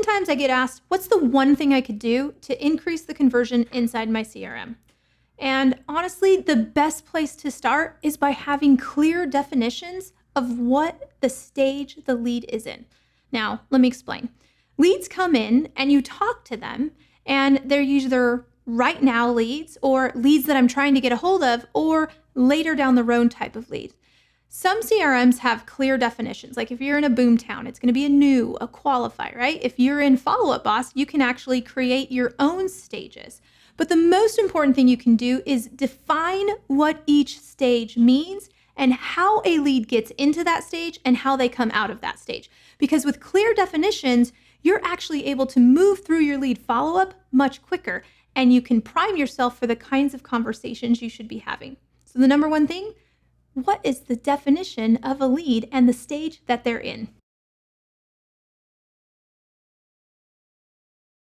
Sometimes I get asked, what's the one thing I could do to increase the conversion inside my CRM? And honestly, the best place to start is by having clear definitions of what the stage the lead is in. Now, let me explain. Leads come in and you talk to them, and they're either right now leads or leads that I'm trying to get a hold of or later down the road type of lead. Some CRMs have clear definitions. Like if you're in a boomtown, it's going to be a new, a qualify, right? If you're in Follow Up Boss, you can actually create your own stages. But the most important thing you can do is define what each stage means and how a lead gets into that stage and how they come out of that stage. Because with clear definitions, you're actually able to move through your lead follow-up much quicker, and you can prime yourself for the kinds of conversations you should be having. So the number one thing, what is the definition of a lead and the stage that they're in?